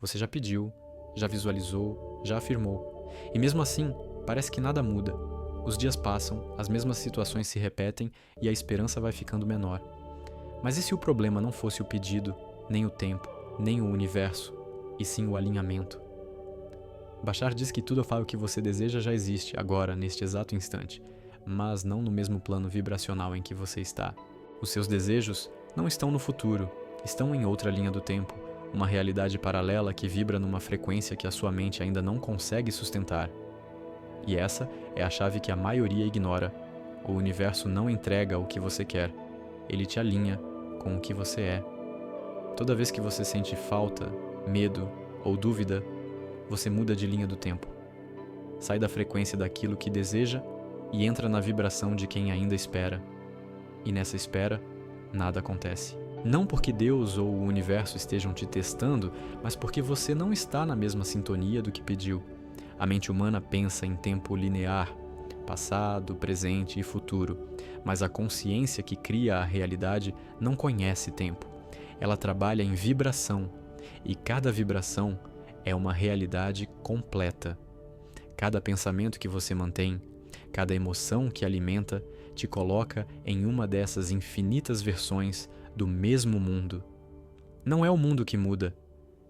Você já pediu, já visualizou, já afirmou. E mesmo assim, parece que nada muda. Os dias passam, as mesmas situações se repetem e a esperança vai ficando menor. Mas e se o problema não fosse o pedido, nem o tempo, nem o universo, e sim o alinhamento? Bashar diz que tudo o que você deseja já existe, agora, neste exato instante, mas não no mesmo plano vibracional em que você está. Os seus desejos não estão no futuro, estão em outra linha do tempo, uma realidade paralela que vibra numa frequência que a sua mente ainda não consegue sustentar. E essa é a chave que a maioria ignora. O universo não entrega o que você quer, ele te alinha com o que você é. Toda vez que você sente falta, medo ou dúvida, você muda de linha do tempo. Sai da frequência daquilo que deseja e entra na vibração de quem ainda espera. E nessa espera, nada acontece. Não porque Deus ou o universo estejam te testando, mas porque você não está na mesma sintonia do que pediu. A mente humana pensa em tempo linear, passado, presente e futuro, mas a consciência que cria a realidade não conhece tempo. Ela trabalha em vibração, e cada vibração é uma realidade completa. Cada pensamento que você mantém, cada emoção que alimenta, te coloca em uma dessas infinitas versões do mesmo mundo. Não é o mundo que muda,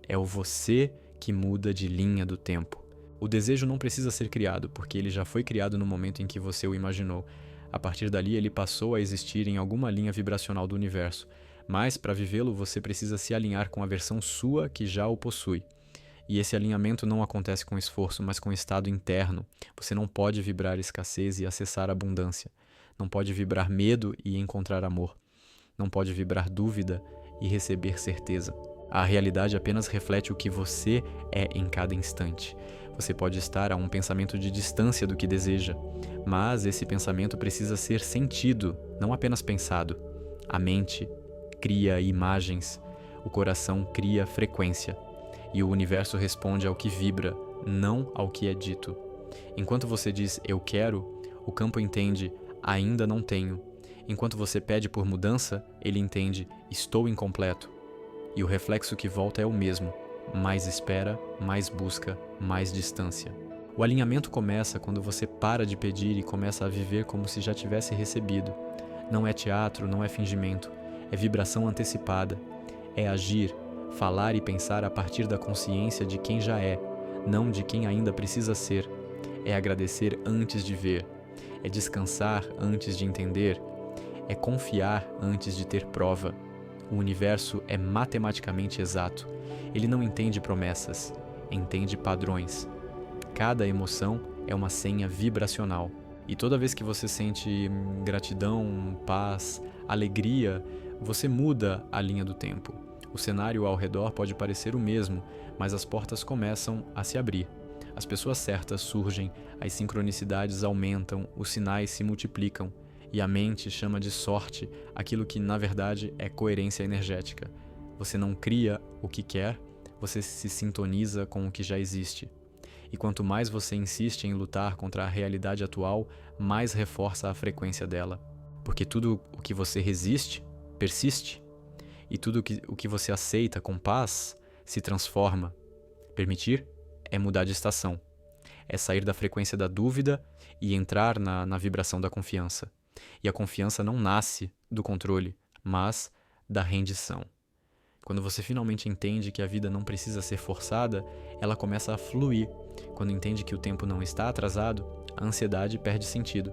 é o você que muda de linha do tempo. O desejo não precisa ser criado, porque ele já foi criado no momento em que você o imaginou. A partir dali, ele passou a existir em alguma linha vibracional do universo. Mas, para vivê-lo, você precisa se alinhar com a versão sua que já o possui. E esse alinhamento não acontece com esforço, mas com estado interno. Você não pode vibrar escassez e acessar abundância. Não pode vibrar medo e encontrar amor. Não pode vibrar dúvida e receber certeza. A realidade apenas reflete o que você é em cada instante. Você pode estar a um pensamento de distância do que deseja, mas esse pensamento precisa ser sentido, não apenas pensado. A mente cria imagens, o coração cria frequência, e o universo responde ao que vibra, não ao que é dito. Enquanto você diz "eu quero", o campo entende "ainda não tenho". Enquanto você pede por mudança, ele entende "estou incompleto". E o reflexo que volta é o mesmo: mais espera, mais busca, mais distância. O alinhamento começa quando você para de pedir e começa a viver como se já tivesse recebido. Não é teatro, não é fingimento, é vibração antecipada. É agir, falar e pensar a partir da consciência de quem já é, não de quem ainda precisa ser. É agradecer antes de ver. É descansar antes de entender. É confiar antes de ter prova. O universo é matematicamente exato. Ele não entende promessas, entende padrões. Cada emoção é uma senha vibracional. E toda vez que você sente gratidão, paz, alegria, você muda a linha do tempo. O cenário ao redor pode parecer o mesmo, mas as portas começam a se abrir. As pessoas certas surgem, as sincronicidades aumentam, os sinais se multiplicam. E a mente chama de sorte aquilo que, na verdade, é coerência energética. Você não cria o que quer, você se sintoniza com o que já existe. E quanto mais você insiste em lutar contra a realidade atual, mais reforça a frequência dela. Porque tudo o que você resiste, persiste. E tudo o que você aceita com paz, se transforma. Permitir é mudar de estação. É sair da frequência da dúvida e entrar na vibração da confiança. E a confiança não nasce do controle, mas da rendição. Quando você finalmente entende que a vida não precisa ser forçada, ela começa a fluir. Quando entende que o tempo não está atrasado, a ansiedade perde sentido.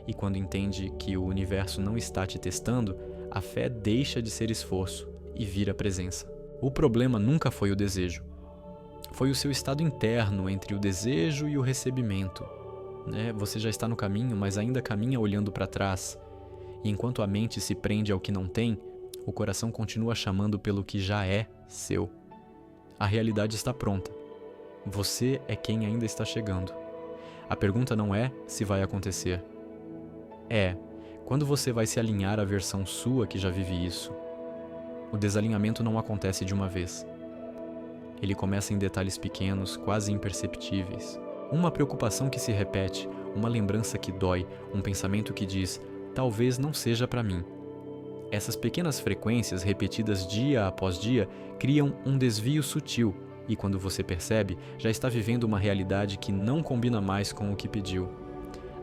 E quando entende que o universo não está te testando, a fé deixa de ser esforço e vira presença. O problema nunca foi o desejo. Foi o seu estado interno entre o desejo e o recebimento. Você já está no caminho, mas ainda caminha olhando para trás. E enquanto a mente se prende ao que não tem, o coração continua chamando pelo que já é seu. A realidade está pronta. Você é quem ainda está chegando. A pergunta não é se vai acontecer. É, quando você vai se alinhar à versão sua que já vive isso. O desalinhamento não acontece de uma vez. Ele começa em detalhes pequenos, quase imperceptíveis. Uma preocupação que se repete, uma lembrança que dói, um pensamento que diz, talvez não seja para mim. Essas pequenas frequências repetidas dia após dia criam um desvio sutil, E quando você percebe, já está vivendo uma realidade que não combina mais com o que pediu.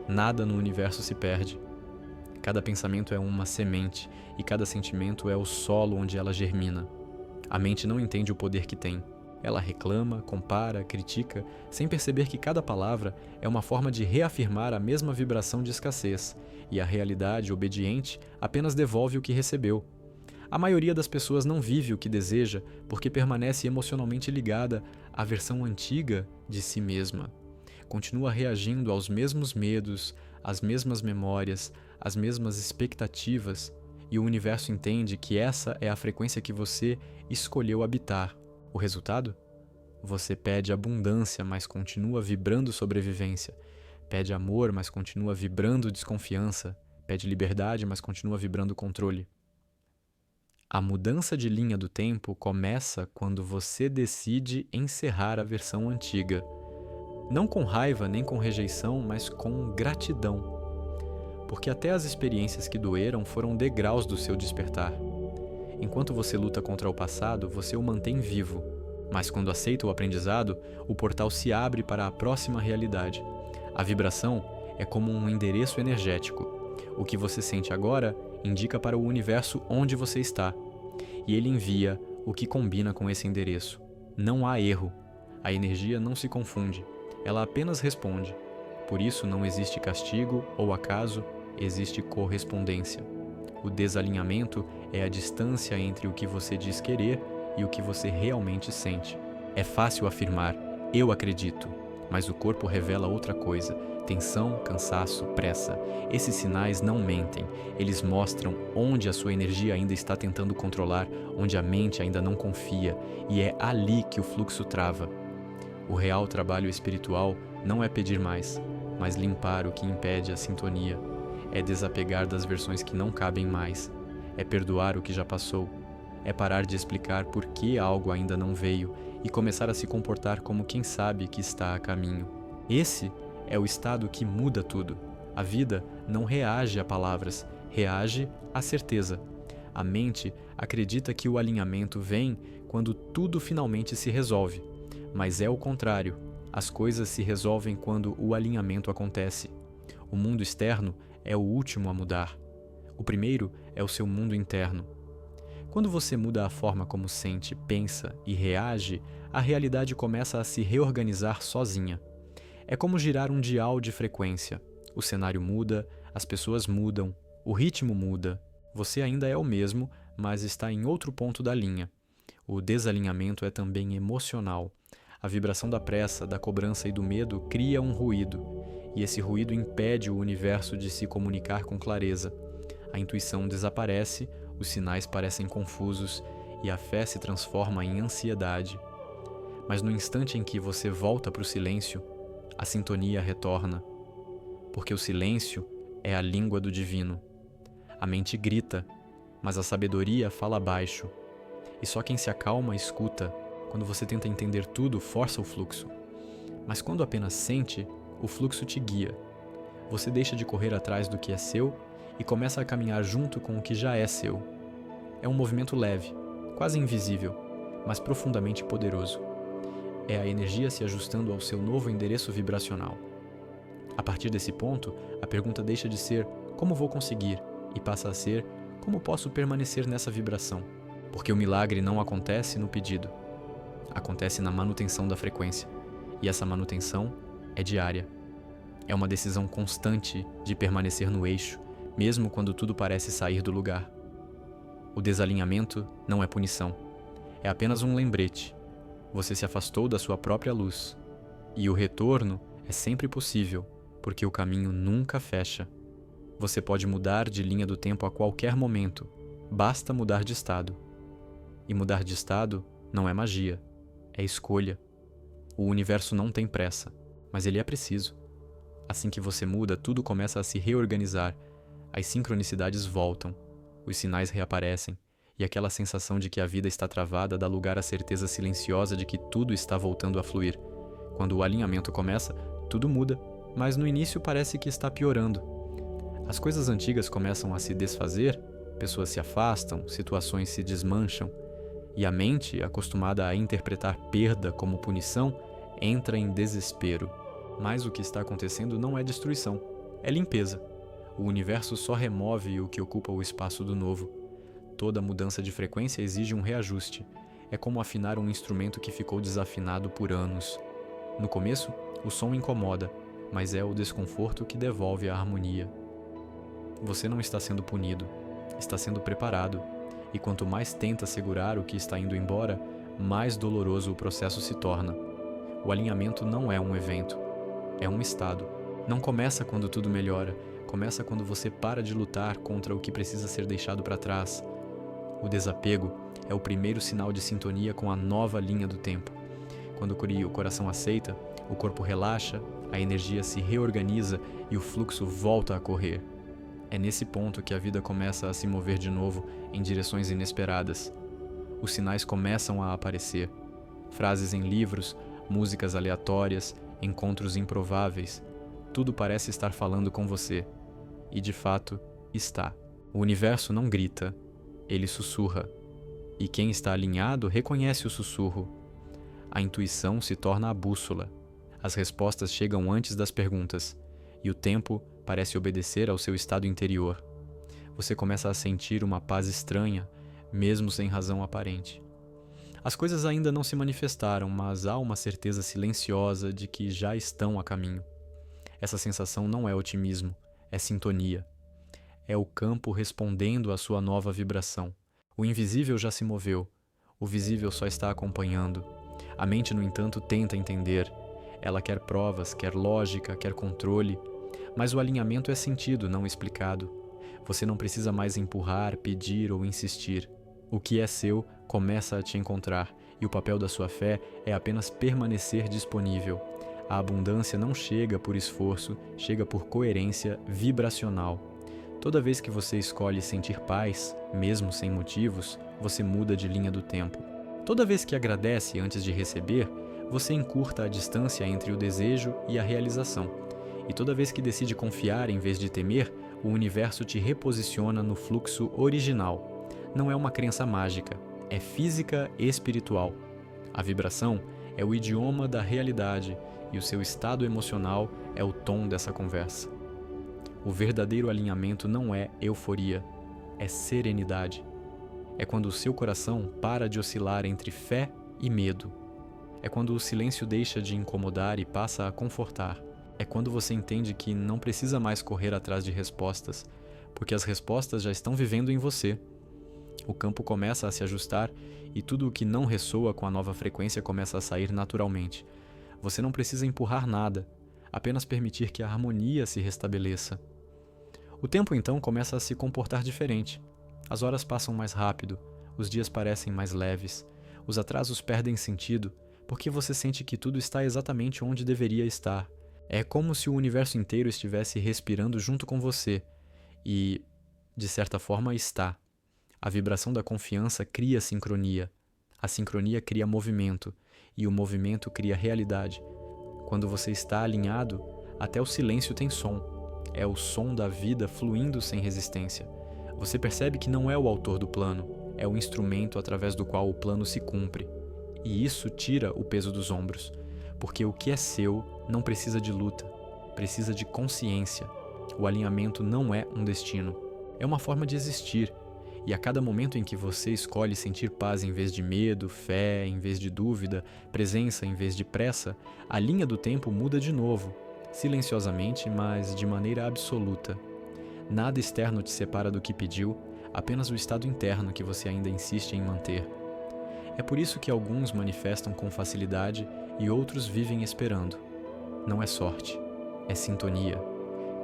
Nada no universo se perde. Cada pensamento é uma semente, e cada sentimento é o solo onde ela germina. A mente não entende o poder que tem. Ela reclama, compara, critica, sem perceber que cada palavra é uma forma de reafirmar a mesma vibração de escassez, e a realidade obediente apenas devolve o que recebeu. A maioria das pessoas não vive o que deseja porque permanece emocionalmente ligada à versão antiga de si mesma. Continua reagindo aos mesmos medos, às mesmas memórias, às mesmas expectativas, e o universo entende que essa é a frequência que você escolheu habitar. O resultado? Você pede abundância, mas continua vibrando sobrevivência. Pede amor, mas continua vibrando desconfiança. Pede liberdade, mas continua vibrando controle. A mudança de linha do tempo começa quando você decide encerrar a versão antiga. Não com raiva nem com rejeição, mas com gratidão. Porque até as experiências que doeram foram degraus do seu despertar. Enquanto você luta contra o passado, você o mantém vivo. Mas quando aceita o aprendizado, o portal se abre para a próxima realidade. A vibração é como um endereço energético. O que você sente agora indica para o universo onde você está. E ele envia o que combina com esse endereço. Não há erro. A energia não se confunde. Ela apenas responde. Por isso não existe castigo ou acaso, existe correspondência. O desalinhamento é a distância entre o que você diz querer e o que você realmente sente. É fácil afirmar, eu acredito, mas o corpo revela outra coisa. Tensão, cansaço, pressa. Esses sinais não mentem. Eles mostram onde a sua energia ainda está tentando controlar, onde a mente ainda não confia, e é ali que o fluxo trava. O real trabalho espiritual não é pedir mais, mas limpar o que impede a sintonia. É desapegar das versões que não cabem mais. É perdoar o que já passou. É parar de explicar por que algo ainda não veio e começar a se comportar como quem sabe que está a caminho. Esse é o estado que muda tudo. A vida não reage a palavras, reage à certeza. A mente acredita que o alinhamento vem quando tudo finalmente se resolve. Mas é o contrário. As coisas se resolvem quando o alinhamento acontece. O mundo externo é o último a mudar. O primeiro é o seu mundo interno. Quando você muda a forma como sente, pensa e reage, a realidade começa a se reorganizar sozinha. É como girar um dial de frequência. O cenário muda, as pessoas mudam, o ritmo muda. Você ainda é o mesmo, mas está em outro ponto da linha. O desalinhamento é também emocional. A vibração da pressa, da cobrança e do medo cria um ruído, e esse ruído impede o universo de se comunicar com clareza. A intuição desaparece, os sinais parecem confusos e a fé se transforma em ansiedade. Mas no instante em que você volta para o silêncio, a sintonia retorna, porque o silêncio é a língua do divino. A mente grita, mas a sabedoria fala baixo, e só quem se acalma escuta. Quando você tenta entender tudo, força o fluxo. Mas quando apenas sente, o fluxo te guia. Você deixa de correr atrás do que é seu e começa a caminhar junto com o que já é seu. É um movimento leve, quase invisível, mas profundamente poderoso. É a energia se ajustando ao seu novo endereço vibracional. A partir desse ponto, a pergunta deixa de ser como vou conseguir e passa a ser como posso permanecer nessa vibração. Porque o milagre não acontece no pedido. Acontece na manutenção da frequência. E essa manutenção é diária. É uma decisão constante de permanecer no eixo, mesmo quando tudo parece sair do lugar. O desalinhamento não é punição. É apenas um lembrete. Você se afastou da sua própria luz. E o retorno é sempre possível, porque o caminho nunca fecha. Você pode mudar de linha do tempo a qualquer momento. Basta mudar de estado. E mudar de estado não é magia. É escolha. O universo não tem pressa, mas ele é preciso. Assim que você muda, tudo começa a se reorganizar. As sincronicidades voltam, os sinais reaparecem, e aquela sensação de que a vida está travada dá lugar à certeza silenciosa de que tudo está voltando a fluir. Quando o alinhamento começa, tudo muda, mas no início parece que está piorando. As coisas antigas começam a se desfazer, pessoas se afastam, situações se desmancham, E a mente, acostumada a interpretar perda como punição, entra em desespero. Mas o que está acontecendo não é destruição, é limpeza. O universo só remove o que ocupa o espaço do novo. Toda mudança de frequência exige um reajuste. É como afinar um instrumento que ficou desafinado por anos. No começo, o som incomoda, mas é o desconforto que devolve a harmonia. Você não está sendo punido, está sendo preparado. E quanto mais tenta segurar o que está indo embora, mais doloroso o processo se torna. O alinhamento não é um evento, é um estado. Não começa quando tudo melhora, começa quando você para de lutar contra o que precisa ser deixado para trás. O desapego é o primeiro sinal de sintonia com a nova linha do tempo. Quando o coração aceita, o corpo relaxa, a energia se reorganiza e o fluxo volta a correr. É nesse ponto que a vida começa a se mover de novo em direções inesperadas. Os sinais começam a aparecer. Frases em livros, músicas aleatórias, encontros improváveis. Tudo parece estar falando com você. E de fato, está. O universo não grita, ele sussurra. E quem está alinhado reconhece o sussurro. A intuição se torna a bússola. As respostas chegam antes das perguntas. E o tempo parece obedecer ao seu estado interior. Você começa a sentir uma paz estranha, mesmo sem razão aparente. As coisas ainda não se manifestaram, mas há uma certeza silenciosa de que já estão a caminho. Essa sensação não é otimismo, é sintonia. É o campo respondendo à sua nova vibração. O invisível já se moveu, o visível só está acompanhando. A mente, no entanto, tenta entender. Ela quer provas, quer lógica, quer controle. Mas o alinhamento é sentido, não explicado. Você não precisa mais empurrar, pedir ou insistir. O que é seu começa a te encontrar, e o papel da sua fé é apenas permanecer disponível. A abundância não chega por esforço, chega por coerência vibracional. Toda vez que você escolhe sentir paz, mesmo sem motivos, você muda de linha do tempo. Toda vez que agradece antes de receber, você encurta a distância entre o desejo e a realização. E toda vez que decide confiar em vez de temer, o universo te reposiciona no fluxo original. Não é uma crença mágica, é física e espiritual. A vibração é o idioma da realidade e o seu estado emocional é o tom dessa conversa. O verdadeiro alinhamento não é euforia, é serenidade. É quando o seu coração para de oscilar entre fé e medo. É quando o silêncio deixa de incomodar e passa a confortar. É quando você entende que não precisa mais correr atrás de respostas, porque as respostas já estão vivendo em você. O campo começa a se ajustar e tudo o que não ressoa com a nova frequência começa a sair naturalmente. Você não precisa empurrar nada, apenas permitir que a harmonia se restabeleça. O tempo então começa a se comportar diferente. As horas passam mais rápido, os dias parecem mais leves, os atrasos perdem sentido, porque você sente que tudo está exatamente onde deveria estar. É como se o universo inteiro estivesse respirando junto com você e, de certa forma, está. A vibração da confiança cria sincronia. A sincronia cria movimento e o movimento cria realidade. Quando você está alinhado, até o silêncio tem som. É o som da vida fluindo sem resistência. Você percebe que não é o autor do plano, é o instrumento através do qual o plano se cumpre. E isso tira o peso dos ombros, porque o que é seu não precisa de luta, precisa de consciência. O alinhamento não é um destino, é uma forma de existir. E a cada momento em que você escolhe sentir paz em vez de medo, fé em vez de dúvida, presença em vez de pressa, a linha do tempo muda de novo, silenciosamente, mas de maneira absoluta. Nada externo te separa do que pediu, apenas o estado interno que você ainda insiste em manter. É por isso que alguns manifestam com facilidade e outros vivem esperando. Não é sorte, é sintonia.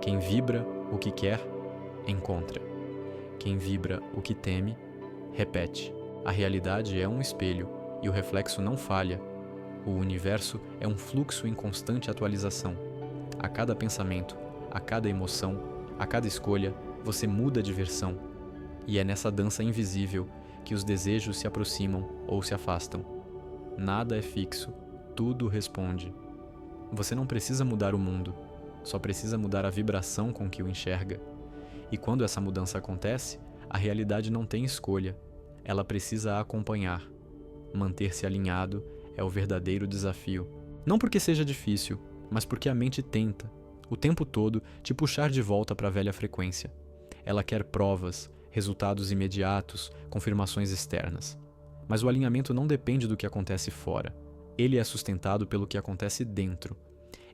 Quem vibra o que quer, encontra. Quem vibra o que teme, repete. A realidade é um espelho e o reflexo não falha. O universo é um fluxo em constante atualização. A cada pensamento, a cada emoção, a cada escolha, você muda de versão. E é nessa dança invisível que os desejos se aproximam ou se afastam. Nada é fixo, tudo responde. Você não precisa mudar o mundo, só precisa mudar a vibração com que o enxerga. E quando essa mudança acontece, a realidade não tem escolha, ela precisa acompanhar. manter-se alinhado é o verdadeiro desafio. Não porque seja difícil, mas porque a mente tenta, o tempo todo, te puxar de volta para a velha frequência. Ela quer provas, resultados imediatos, confirmações externas. Mas o alinhamento não depende do que acontece fora. Ele é sustentado pelo que acontece dentro.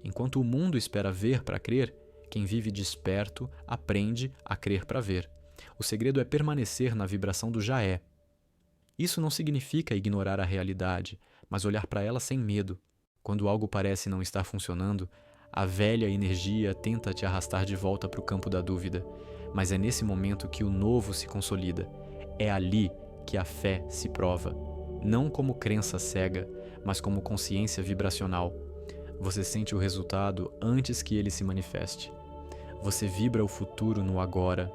Enquanto o mundo espera ver para crer, quem vive desperto aprende a crer para ver. O segredo é permanecer na vibração do já é. Isso não significa ignorar a realidade, mas olhar para ela sem medo. Quando algo parece não estar funcionando, a velha energia tenta te arrastar de volta para o campo da dúvida, mas é nesse momento que o novo se consolida. É ali que a fé se prova, não como crença cega, mas como consciência vibracional. Você sente o resultado antes que ele se manifeste. Você vibra o futuro no agora,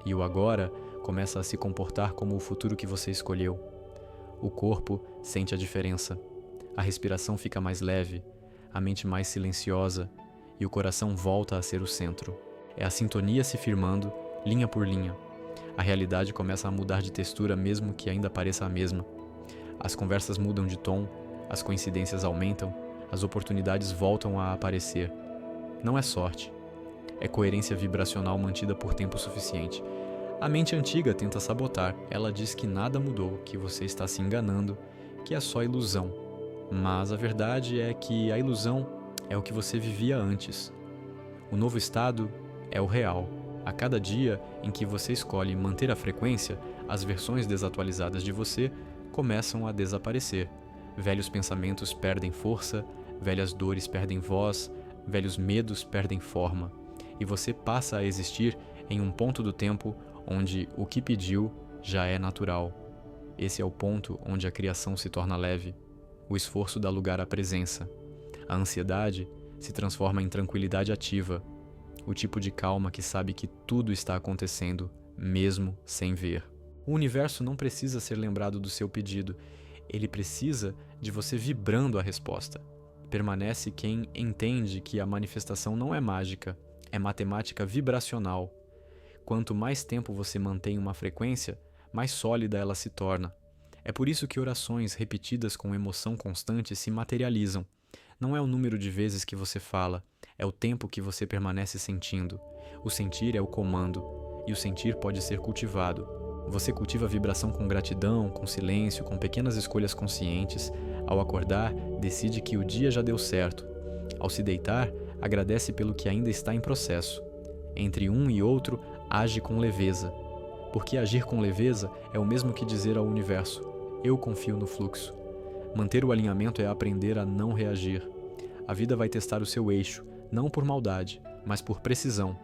e o agora começa a se comportar como o futuro que você escolheu. O corpo sente a diferença. A respiração fica mais leve, a mente mais silenciosa e o coração volta a ser o centro. É a sintonia se firmando, linha por linha. A realidade começa a mudar de textura mesmo que ainda pareça a mesma. As conversas mudam de tom, as coincidências aumentam, as oportunidades voltam a aparecer. Não é sorte. É coerência vibracional mantida por tempo suficiente. A mente antiga tenta sabotar. Ela diz que nada mudou, que você está se enganando, que é só ilusão. Mas a verdade é que a ilusão é o que você vivia antes. O novo estado é o real. A cada dia em que você escolhe manter a frequência, as versões desatualizadas de você começam a desaparecer. Velhos pensamentos perdem força, velhas dores perdem voz, velhos medos perdem forma. E você passa a existir em um ponto do tempo onde o que pediu já é natural. Esse é o ponto onde a criação se torna leve. O esforço dá lugar à presença. A ansiedade se transforma em tranquilidade ativa, o tipo de calma que sabe que tudo está acontecendo, mesmo sem ver. O universo não precisa ser lembrado do seu pedido, ele precisa de você vibrando a resposta. Permanece quem entende que a manifestação não é mágica, é matemática vibracional. Quanto mais tempo você mantém uma frequência, mais sólida ela se torna. É por isso que orações repetidas com emoção constante se materializam. Não é o número de vezes que você fala, é o tempo que você permanece sentindo. O sentir é o comando, e o sentir pode ser cultivado. Você cultiva a vibração com gratidão, com silêncio, com pequenas escolhas conscientes. Ao acordar, decide que o dia já deu certo. Ao se deitar, agradece pelo que ainda está em processo. Entre um e outro, age com leveza. Porque agir com leveza é o mesmo que dizer ao universo: eu confio no fluxo. Manter o alinhamento é aprender a não reagir. A vida vai testar o seu eixo, não por maldade, mas por precisão.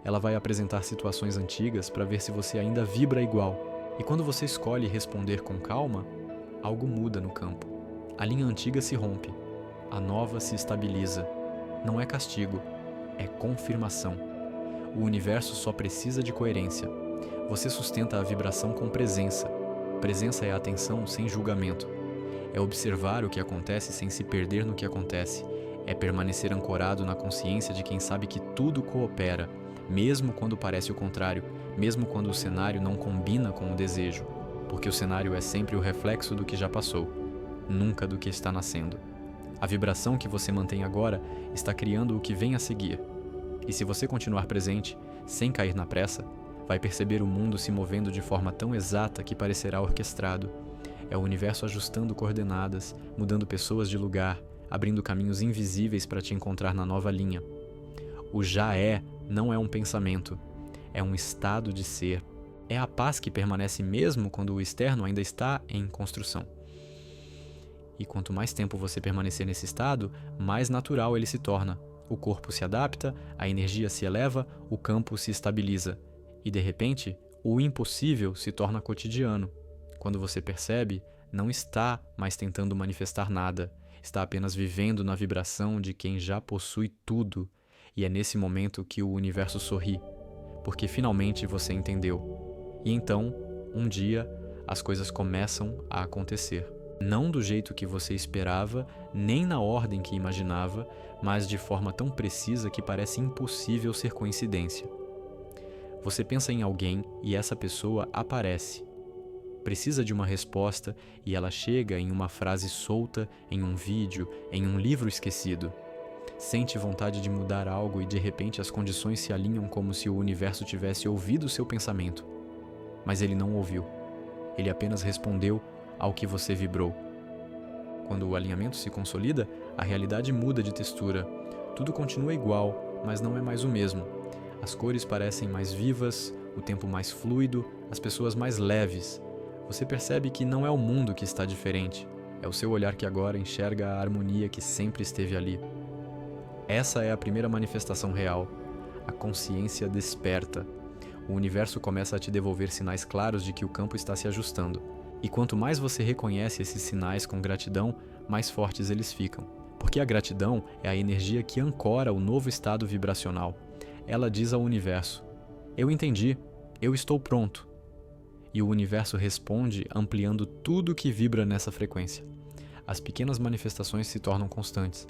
Ela vai apresentar situações antigas para ver se você ainda vibra igual. E quando você escolhe responder com calma, algo muda no campo. A linha antiga se rompe, a nova se estabiliza. Não é castigo, é confirmação. O universo só precisa de coerência. Você sustenta a vibração com presença. Presença é atenção sem julgamento. É observar o que acontece sem se perder no que acontece. É permanecer ancorado na consciência de quem sabe que tudo coopera, mesmo quando parece o contrário, mesmo quando o cenário não combina com o desejo, porque o cenário é sempre o reflexo do que já passou, nunca do que está nascendo. A vibração que você mantém agora está criando o que vem a seguir. E se você continuar presente, sem cair na pressa, vai perceber o mundo se movendo de forma tão exata que parecerá orquestrado. É o universo ajustando coordenadas, mudando pessoas de lugar, abrindo caminhos invisíveis para te encontrar na nova linha. O já é não é um pensamento, é um estado de ser. É a paz que permanece mesmo quando o externo ainda está em construção. E quanto mais tempo você permanecer nesse estado, mais natural ele se torna. O corpo se adapta, a energia se eleva, o campo se estabiliza. E de repente, o impossível se torna cotidiano. Quando você percebe, não está mais tentando manifestar nada, está apenas vivendo na vibração de quem já possui tudo. E é nesse momento que o universo sorri, porque finalmente você entendeu. E então, um dia, as coisas começam a acontecer. Não do jeito que você esperava, nem na ordem que imaginava, mas de forma tão precisa que parece impossível ser coincidência. Você pensa em alguém e essa pessoa aparece. precisa de uma resposta e ela chega em uma frase solta, em um vídeo, em um livro esquecido. Sente vontade de mudar algo e de repente as condições se alinham como se o universo tivesse ouvido o seu pensamento. Mas ele não ouviu. Ele apenas respondeu ao que você vibrou. Quando o alinhamento se consolida, a realidade muda de textura. Tudo continua igual, mas não é mais o mesmo. As cores parecem mais vivas, o tempo mais fluido, as pessoas mais leves. Você percebe que não é o mundo que está diferente, é o seu olhar que agora enxerga a harmonia que sempre esteve ali. Essa é a primeira manifestação real. A consciência desperta. O universo começa a te devolver sinais claros de que o campo está se ajustando. E quanto mais você reconhece esses sinais com gratidão, mais fortes eles ficam. Porque a gratidão é a energia que ancora o novo estado vibracional. Ela diz ao universo: eu entendi, eu estou pronto. E o universo responde ampliando tudo que vibra nessa frequência. As pequenas manifestações se tornam constantes.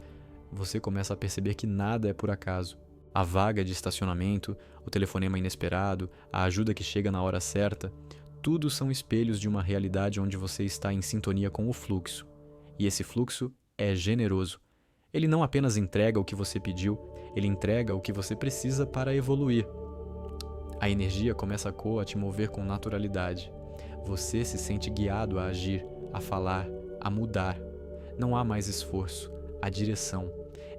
Você começa a perceber que nada é por acaso. A vaga de estacionamento, o telefonema inesperado, a ajuda que chega na hora certa, tudo são espelhos de uma realidade onde você está em sintonia com o fluxo. E esse fluxo é generoso. Ele não apenas entrega o que você pediu, ele entrega o que você precisa para evoluir. A energia começa a te mover com naturalidade. Você se sente guiado a agir, a falar, a mudar. Não há mais esforço, há direção.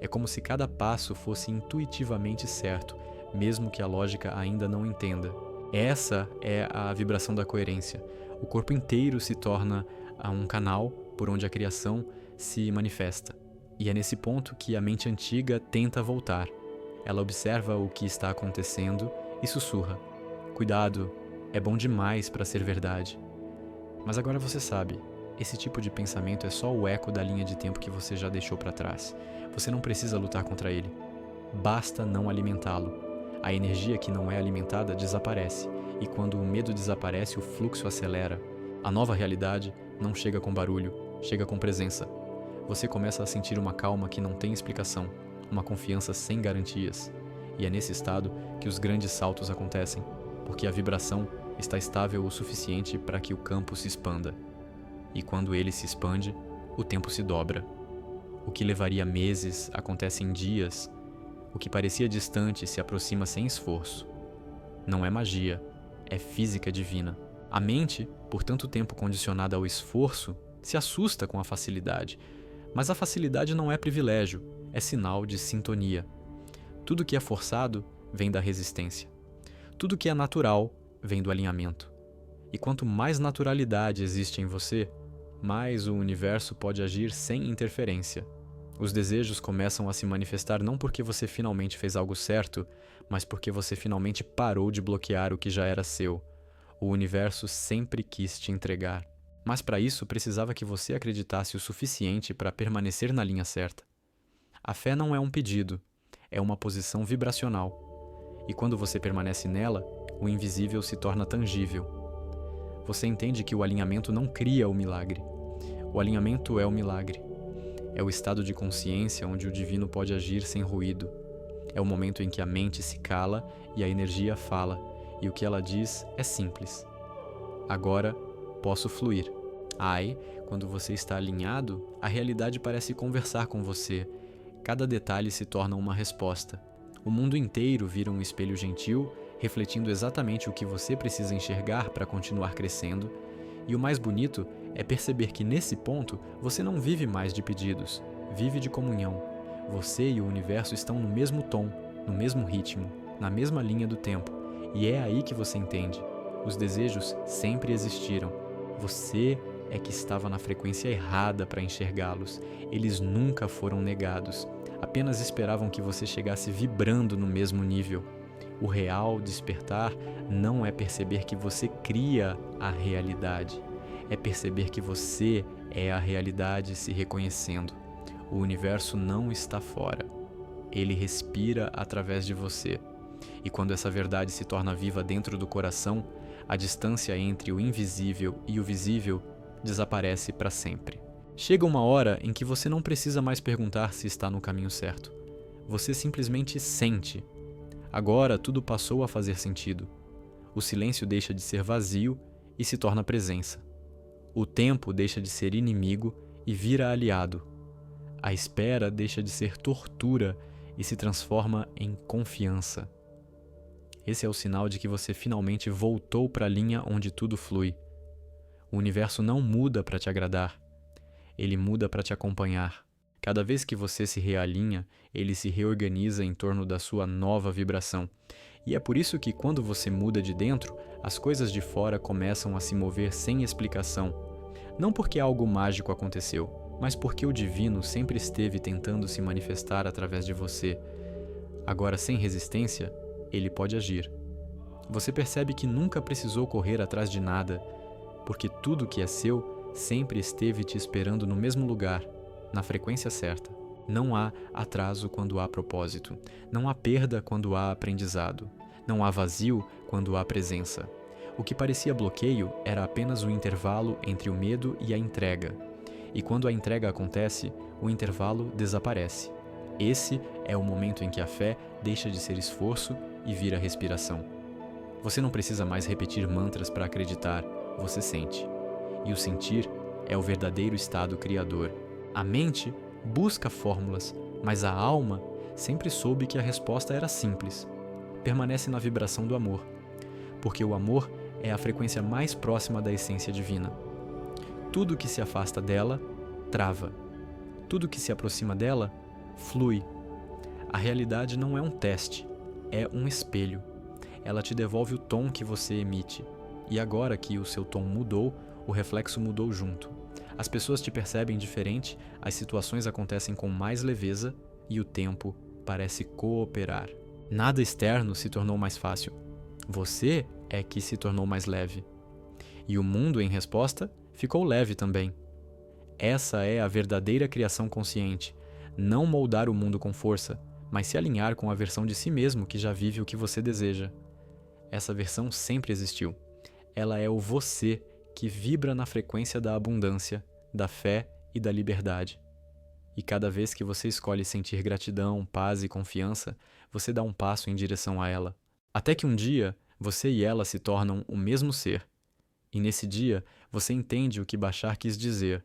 É como se cada passo fosse intuitivamente certo, mesmo que a lógica ainda não entenda. Essa é a vibração da coerência. O corpo inteiro se torna um canal por onde a criação se manifesta. E é nesse ponto que a mente antiga tenta voltar. Ela observa o que está acontecendo e sussurra: cuidado, é bom demais para ser verdade. Mas agora você sabe, esse tipo de pensamento é só o eco da linha de tempo que você já deixou para trás. Você não precisa lutar contra ele. Basta não alimentá-lo. A energia que não é alimentada desaparece, e quando o medo desaparece, o fluxo acelera. A nova realidade não chega com barulho, chega com presença. Você começa a sentir uma calma que não tem explicação, uma confiança sem garantias. E é nesse estado que os grandes saltos acontecem, porque a vibração está estável o suficiente para que o campo se expanda. E quando ele se expande, o tempo se dobra. O que levaria meses acontece em dias. O que parecia distante se aproxima sem esforço. Não é magia, é física divina. A mente, por tanto tempo condicionada ao esforço, se assusta com a facilidade. Mas a facilidade não é privilégio, é sinal de sintonia. Tudo que é forçado vem da resistência. Tudo que é natural vem do alinhamento. E quanto mais naturalidade existe em você, mais o universo pode agir sem interferência. Os desejos começam a se manifestar não porque você finalmente fez algo certo, mas porque você finalmente parou de bloquear o que já era seu. O universo sempre quis te entregar. Mas para isso precisava que você acreditasse o suficiente para permanecer na linha certa. A fé não é um pedido, é uma posição vibracional. E quando você permanece nela, o invisível se torna tangível. Você entende que o alinhamento não cria o milagre. O alinhamento é o milagre. É o estado de consciência onde o divino pode agir sem ruído. É o momento em que a mente se cala e a energia fala, e o que ela diz é simples: agora posso fluir. Aí, quando você está alinhado, a realidade parece conversar com você. Cada detalhe se torna uma resposta. O mundo inteiro vira um espelho gentil, refletindo exatamente o que você precisa enxergar para continuar crescendo. E o mais bonito é perceber que nesse ponto você não vive mais de pedidos, vive de comunhão. Você e o universo estão no mesmo tom, no mesmo ritmo, na mesma linha do tempo. E é aí que você entende. Os desejos sempre existiram. Você é que estava na frequência errada para enxergá-los. Eles nunca foram negados. Apenas esperavam que você chegasse vibrando no mesmo nível. O real despertar não é perceber que você cria a realidade. É perceber que você é a realidade se reconhecendo. O universo não está fora. Ele respira através de você. E quando essa verdade se torna viva dentro do coração, a distância entre o invisível e o visível desaparece para sempre. Chega uma hora em que você não precisa mais perguntar se está no caminho certo. Você simplesmente sente. Agora tudo passou a fazer sentido. O silêncio deixa de ser vazio e se torna presença. O tempo deixa de ser inimigo e vira aliado. A espera deixa de ser tortura e se transforma em confiança. Esse é o sinal de que você finalmente voltou para a linha onde tudo flui. O universo não muda para te agradar, ele muda para te acompanhar. Cada vez que você se realinha, ele se reorganiza em torno da sua nova vibração. E é por isso que, quando você muda de dentro, as coisas de fora começam a se mover sem explicação. Não porque algo mágico aconteceu, mas porque o divino sempre esteve tentando se manifestar através de você. Agora, sem resistência, ele pode agir. Você percebe que nunca precisou correr atrás de nada, porque tudo que é seu sempre esteve te esperando no mesmo lugar, na frequência certa. Não há atraso quando há propósito. Não há perda quando há aprendizado. Não há vazio quando há presença. O que parecia bloqueio era apenas o intervalo entre o medo e a entrega. E quando a entrega acontece, o intervalo desaparece. Esse é o momento em que a fé deixa de ser esforço e vira respiração. Você não precisa mais repetir mantras para acreditar, você sente. E o sentir é o verdadeiro estado criador. A mente busca fórmulas, mas a alma sempre soube que a resposta era simples. Permanece na vibração do amor, porque o amor é a frequência mais próxima da essência divina. Tudo que se afasta dela, trava. Tudo que se aproxima dela, flui. A realidade não é um teste, é um espelho. Ela te devolve o tom que você emite. E agora que o seu tom mudou, o reflexo mudou junto. As pessoas te percebem diferente, as situações acontecem com mais leveza e o tempo parece cooperar. Nada externo se tornou mais fácil. Você é que se tornou mais leve. E o mundo, em resposta, ficou leve também. Essa é a verdadeira criação consciente. Não moldar o mundo com força, mas se alinhar com a versão de si mesmo que já vive o que você deseja. Essa versão sempre existiu. Ela é o você que vibra na frequência da abundância, da fé e da liberdade. E cada vez que você escolhe sentir gratidão, paz e confiança, você dá um passo em direção a ela. Até que um dia, você e ela se tornam o mesmo ser. E nesse dia, você entende o que Bashar quis dizer.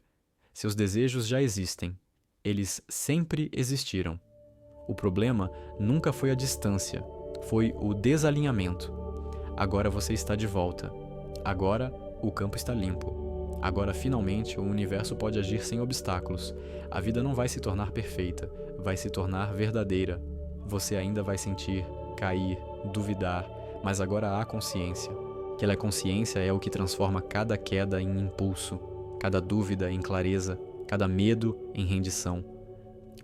Seus desejos já existem. Eles sempre existiram. O problema nunca foi a distância, foi o desalinhamento. Agora você está de volta. Agora o campo está limpo. Agora, finalmente, o universo pode agir sem obstáculos. A vida não vai se tornar perfeita, vai se tornar verdadeira. Você ainda vai sentir, cair, duvidar, mas agora há consciência. Aquela consciência é o que transforma cada queda em impulso, cada dúvida em clareza, cada medo em rendição.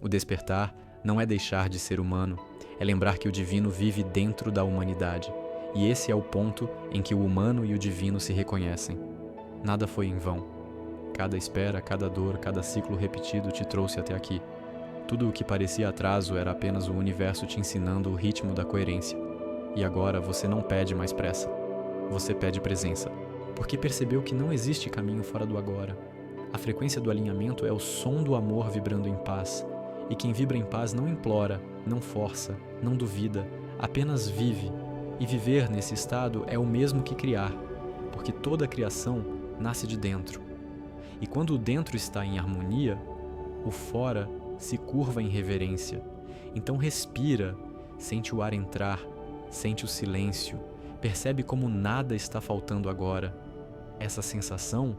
O despertar não é deixar de ser humano, é lembrar que o divino vive dentro da humanidade. E esse é o ponto em que o humano e o divino se reconhecem. Nada foi em vão. Cada espera, cada dor, cada ciclo repetido te trouxe até aqui. Tudo o que parecia atraso era apenas o universo te ensinando o ritmo da coerência. E agora você não pede mais pressa. Você pede presença. Porque percebeu que não existe caminho fora do agora. A frequência do alinhamento é o som do amor vibrando em paz. E quem vibra em paz não implora, não força, não duvida, apenas vive. E viver nesse estado é o mesmo que criar, porque toda criação nasce de dentro. E quando o dentro está em harmonia, o fora se curva em reverência. Então respira, sente o ar entrar, sente o silêncio, percebe como nada está faltando agora. Essa sensação,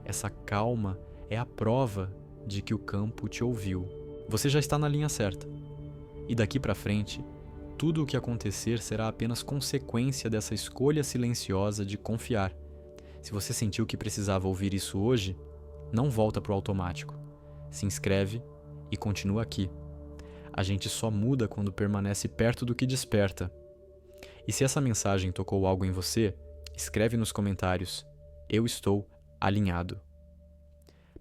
essa calma, é a prova de que o campo te ouviu. Você já está na linha certa. E daqui para frente, tudo o que acontecer será apenas consequência dessa escolha silenciosa de confiar. Se você sentiu que precisava ouvir isso hoje, não volta para o automático. Se inscreve e continua aqui. A gente só muda quando permanece perto do que desperta. E se essa mensagem tocou algo em você, escreve nos comentários: eu estou alinhado.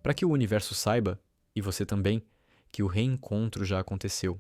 Para que o universo saiba, e você também, que o reencontro já aconteceu.